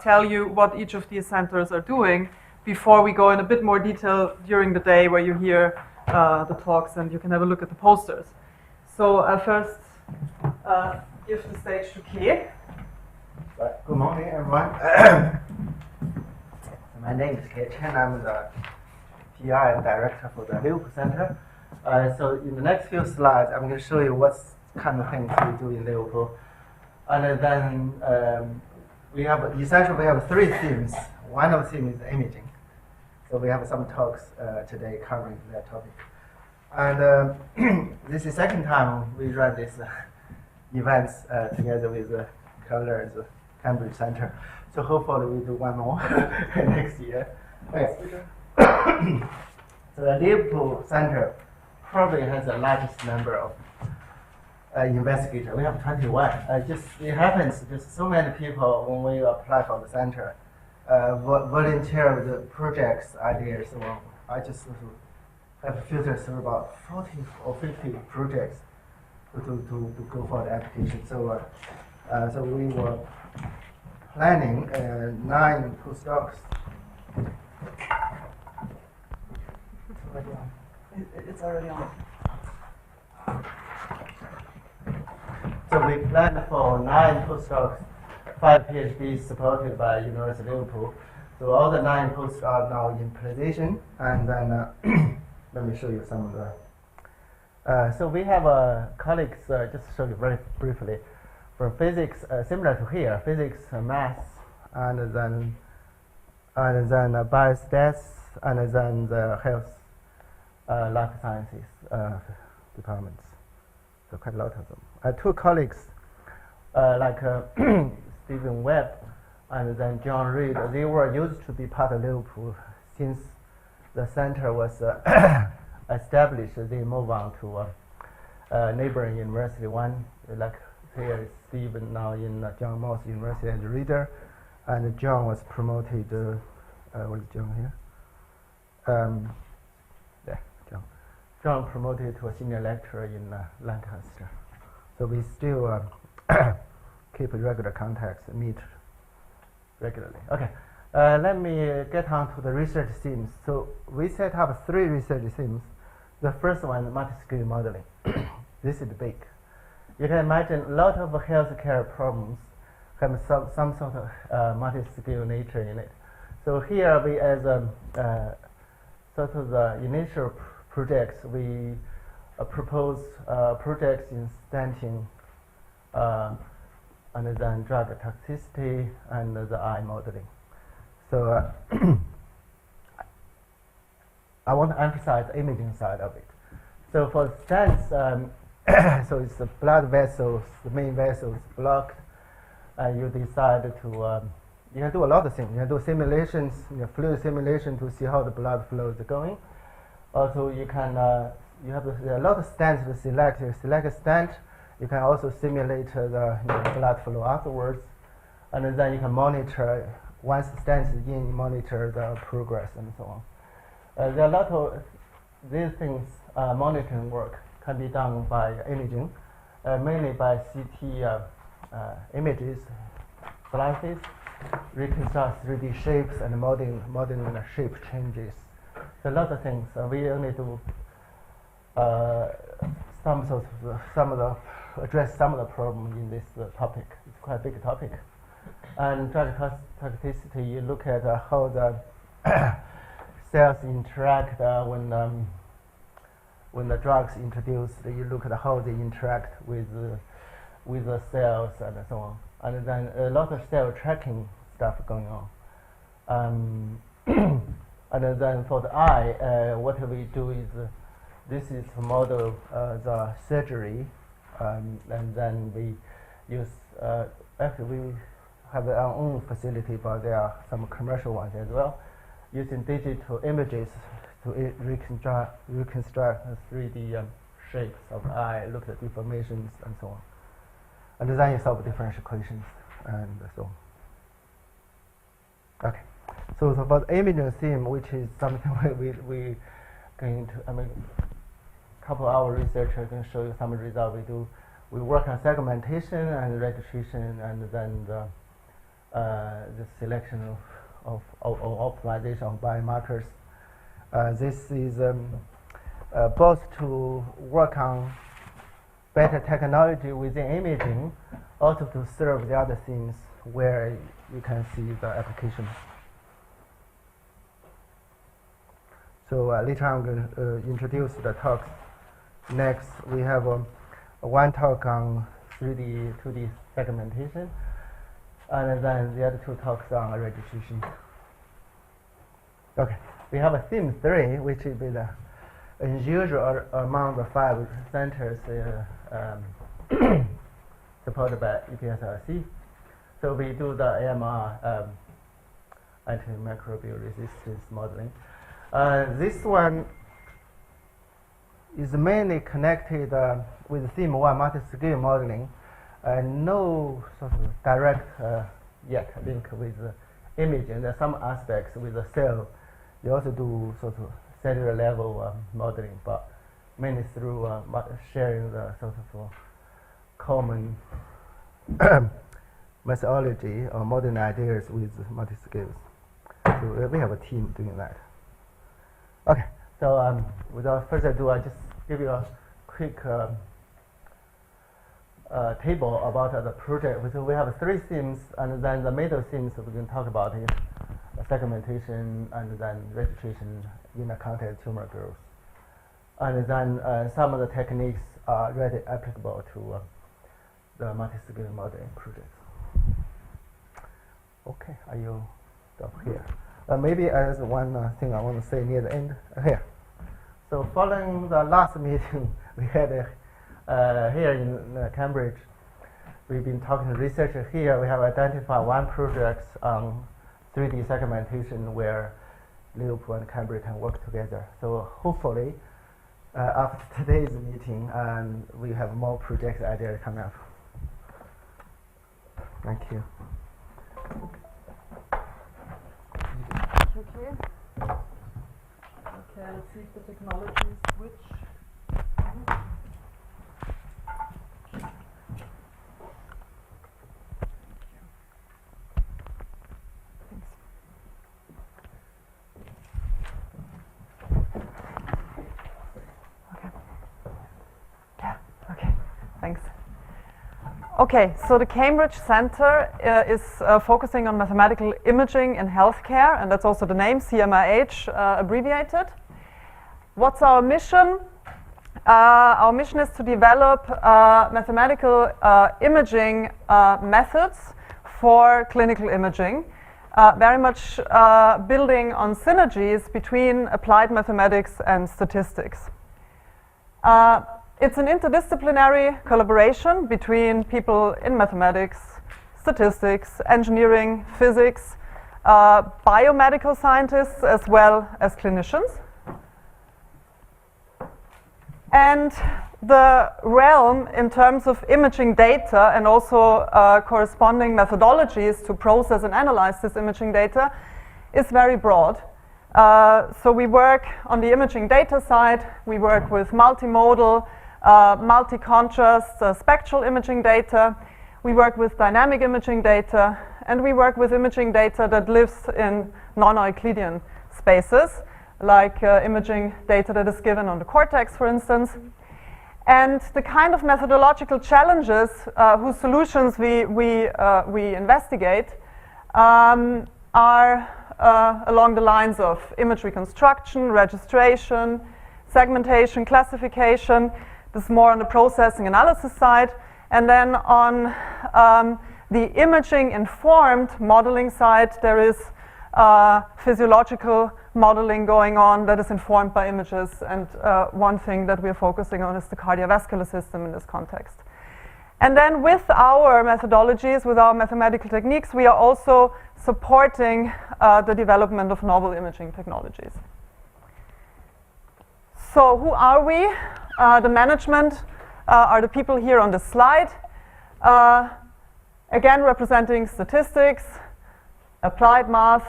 tell you what each of these centers are doing before we go in a bit more detail during the day where you hear the talks and you can have a look at the posters. So I'll first give the stage to Kay. Good morning, everyone. My name is Chen. I'm the PI and director for the Liverpool Center. So in the next few slides, I'm going to show you what kind of things we do in Liverpool. And then we have three themes. One of the themes is imaging. So we have some talks today covering that topic. And this is the second time we run this events together with Carola and Cambridge Center. So hopefully we do one more next year. Okay. So the Liverpool Center probably has the largest number of investigators. We have 21. It happens just so many people when we apply for the center volunteer with the projects, ideas. So I just have filtered through about 40 or 50 projects to go for the application. So so we were planning 9 postdocs. It's already on. So we planned for 9 postdocs, 5 PhDs supported by University of Liverpool. So all the 9 posts are now in position, and then let me show you some of the. So we have colleagues, just to show you very briefly, from physics, similar to here, physics, maths, and then biostats, and then the health, life sciences departments. So quite a lot of them. 2 colleagues, like Stephen Webb and then John Reed, they were used to be part of Liverpool since the center was established. They moved on to neighboring university. One, like here is Stephen, now in John Moss University as a reader, and John was promoted. Where's John here? There, John. John promoted to a senior lecturer in Lancaster. So we still keep regular contacts, meet regularly. Okay, let me get on to the research themes. So we set up 3 research themes. The first one, multi-scale modeling. This is big. You can imagine a lot of healthcare problems have some sort of multi-scale nature in it. So here we, as sort of the initial projects, we propose projects in stenting, and then drug toxicity and the eye modeling. So I want to emphasize the imaging side of it. So for stents, so it's the blood vessels, the main vessels blocked, and you decide to, you can do a lot of things. You can do simulations, fluid simulation to see how the blood flow is going. Also, you can, you have a lot of stents to select. You select a stent. You can also simulate the blood flow afterwards, and then you can monitor, once the stent is in, you monitor the progress and so on. There are a lot of these things, monitoring work can be done by imaging, mainly by CT images, slices, reconstruct 3D shapes and modeling the shape changes. So a lot of things. We only do address some of the problem in this topic. It's quite a big topic. And drug toxicity, you look at how the cells interact when the drugs introduced. You look at how they interact with the cells and so on. And then a lot of cell tracking stuff going on. And then for the eye, what we do is this is to model the surgery. And then we use, actually we have our own facility, but there are some commercial ones as well, using digital images to reconstruct 3D shapes of the eye, look at deformations and so on. And then you solve differential equations and so on. Okay, so for the imaging theme, which is something we going to, I mean, couple of our researchers can show you some results we do. We work on segmentation and registration, and then the selection of optimization of biomarkers. This is both to work on better technology within imaging, also to serve the other things where you can see the application. So later I'm going to introduce the talks. Next, we have one talk on 3D, 2D segmentation, and then the other two talks on registration. Okay, we have a theme 3, which is the unusual among the 5 centers supported by EPSRC. So we do the AMR, antimicrobial resistance modeling. This one is mainly connected with theme 1 multi-scale modeling. No sort of direct yet link with imaging. There are some aspects with the cell. They also do sort of cellular level modeling, but mainly through sharing the sort of common methodology or modern ideas with multi-scales. So we have a team doing that. Okay, so without further ado, I'll just give you a quick table about the project. So we have 3 themes, and then the middle themes we can talk about is segmentation and then registration in the context of tumor growth. And then some of the techniques are really applicable to the multi-scale modeling projects. Okay, I will stop here. Maybe as one thing I want to say near the end here. So following the last meeting we had here in Cambridge, we've been talking to researchers here. We have identified one project on 3D segmentation where Liverpool and Cambridge can work together. So hopefully, after today's meeting, we have more project ideas coming up. Thank you. Okay. Okay, let's see if the technology switch. Thanks. Okay, so the Cambridge Center is focusing on mathematical imaging in healthcare, and that's also the name, CMIH abbreviated. What's our mission? Our mission is to develop mathematical imaging methods for clinical imaging, very much building on synergies between applied mathematics and statistics. It's an interdisciplinary collaboration between people in mathematics, statistics, engineering, physics, biomedical scientists, as well as clinicians. And the realm in terms of imaging data and also corresponding methodologies to process and analyze this imaging data is very broad. So we work on the imaging data side, we work with multimodal, multi-contrast spectral imaging data, we work with dynamic imaging data, and we work with imaging data that lives in non-Euclidean spaces, like imaging data that is given on the cortex, for instance. And the kind of methodological challenges whose solutions we investigate are along the lines of image reconstruction, registration, segmentation, classification. This is more on the processing analysis side. And then on the imaging-informed modeling side, there is physiological modeling going on that is informed by images. And one thing that we're focusing on is the cardiovascular system in this context. And then with our methodologies, with our mathematical techniques, we are also supporting the development of novel imaging technologies. So who are we? The management are the people here on the slide. Again, representing statistics, applied math,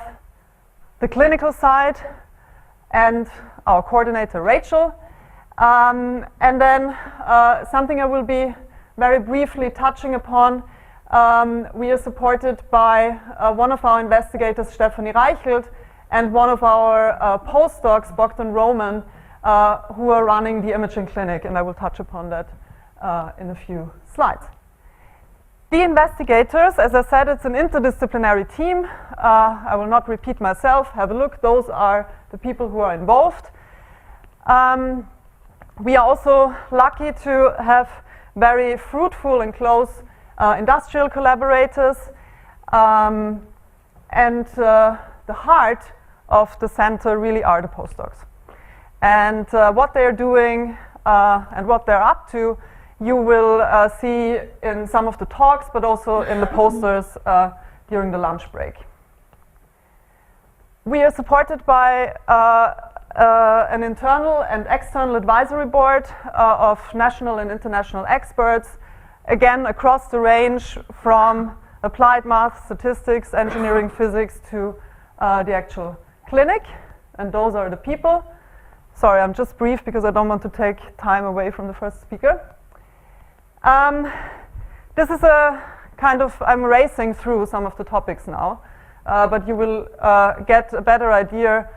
the clinical side, and our coordinator, Rachel. And then something I will be very briefly touching upon We are supported by one of our investigators, Stefanie Reichelt, and one of our postdocs, Bogdan Roman, who are running the imaging clinic, and I will touch upon that in a few slides. The investigators, as I said, it's an interdisciplinary team. I will not repeat myself. Have a look. Those are the people who are involved. We are also lucky to have very fruitful and close industrial collaborators. And the heart of the center really are the postdocs. And what they're doing and what they're up to, you will see in some of the talks, but also in the posters during the lunch break. We are supported by an internal and external advisory board of national and international experts, again across the range from applied math, statistics, engineering, physics to the actual clinic, and those are the people. Sorry, I'm just brief because I don't want to take time away from the first speaker. This is a kind of, I'm racing through some of the topics now, but you will get a better idea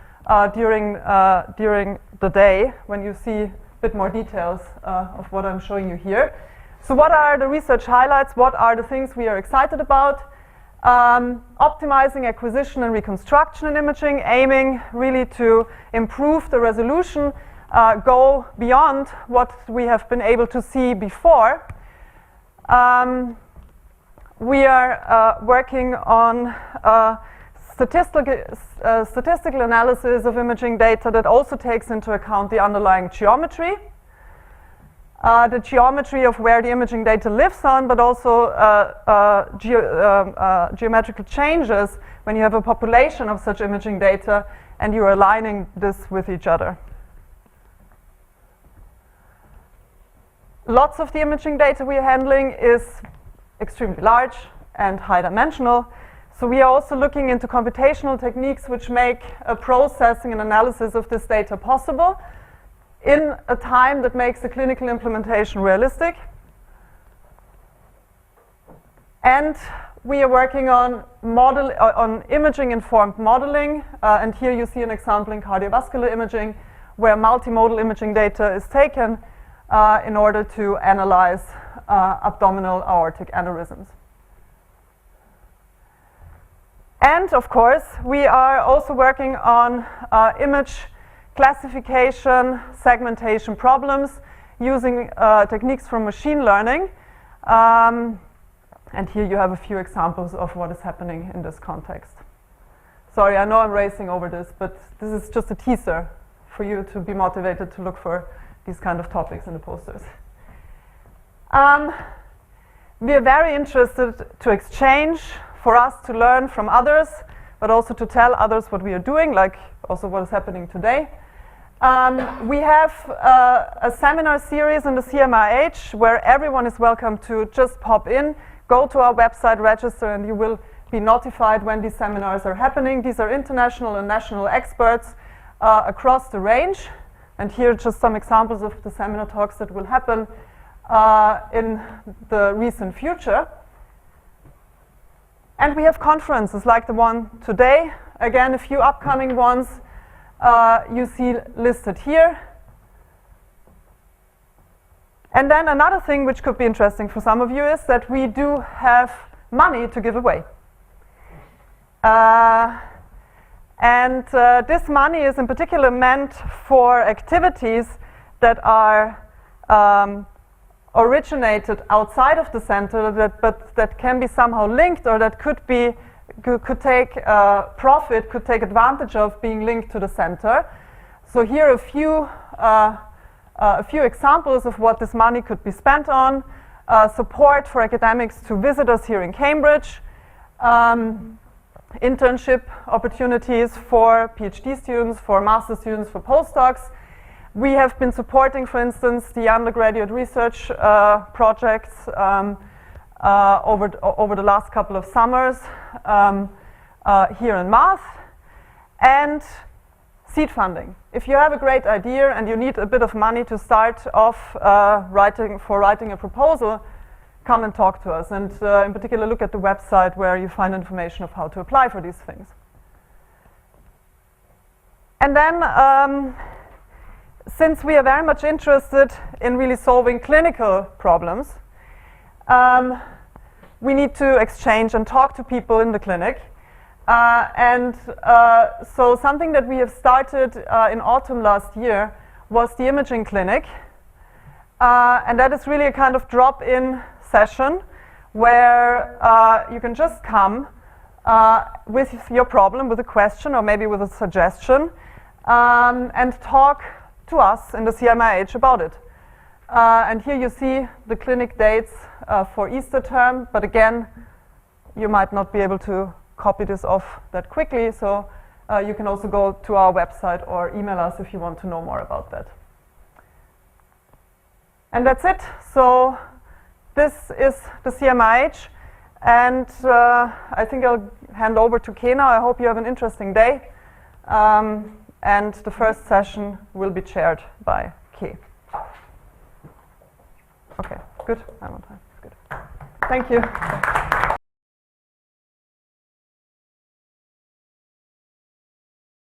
during the day when you see a bit more details of what I'm showing you here. So what are the research highlights? What are the things we are excited about? Optimizing acquisition and reconstruction in imaging, aiming really to improve the resolution, go beyond what we have been able to see before. We are working on statistical analysis of imaging data that also takes into account the underlying geometry. The geometry of where the imaging data lives on, but also geometrical changes when you have a population of such imaging data and you are aligning this with each other. Lots of the imaging data we are handling is extremely large and high dimensional. So we are also looking into computational techniques which make a processing and analysis of this data possible in a time that makes the clinical implementation realistic. And we are working on imaging-informed modeling. And here you see an example in cardiovascular imaging where multimodal imaging data is taken in order to analyze abdominal aortic aneurysms. And of course, we are also working on image classification, segmentation problems using techniques from machine learning. And here you have a few examples of what is happening in this context. Sorry, I know I'm racing over this, but this is just a teaser for you to be motivated to look for these kind of topics in the posters. We are very interested to exchange, for us to learn from others, but also to tell others what we are doing, like also what is happening today. We have a seminar series in the CMIH where everyone is welcome to just pop in, go to our website, register, and you will be notified when these seminars are happening. These are international and national experts across the range. And here are just some examples of the seminar talks that will happen in the recent future. And we have conferences like the one today. Again, a few upcoming ones you see listed here. And then another thing which could be interesting for some of you is that we do have money to give away. This money is in particular meant for activities that are originated outside of the center, but that can be somehow linked, or that could take profit, could take advantage of being linked to the center. So here are a few examples of what this money could be spent on. Support for academics to visit us here in Cambridge. Internship opportunities for PhD students, for master students, for postdocs. We have been supporting, for instance, the undergraduate research projects over the last couple of summers here in math. And seed funding. If you have a great idea and you need a bit of money to start off writing a proposal, come and talk to us, and in particular look at the website where you find information of how to apply for these things. And then, since we are very much interested in really solving clinical problems, we need to exchange and talk to people in the clinic. So something that we have started in autumn last year was the imaging clinic. And that is really a kind of drop-in session where you can just come with your problem, with a question or maybe with a suggestion, and talk to us in the CMIH about it. And here you see the clinic dates for Easter term, but again, you might not be able to copy this off that quickly, so you can also go to our website or email us if you want to know more about that. And that's it. So this is the CMIH, and I think I'll hand over to Kay now. I hope you have an interesting day. And the first session will be chaired by Kay. Okay, good. I'm on time. Good. Thank you.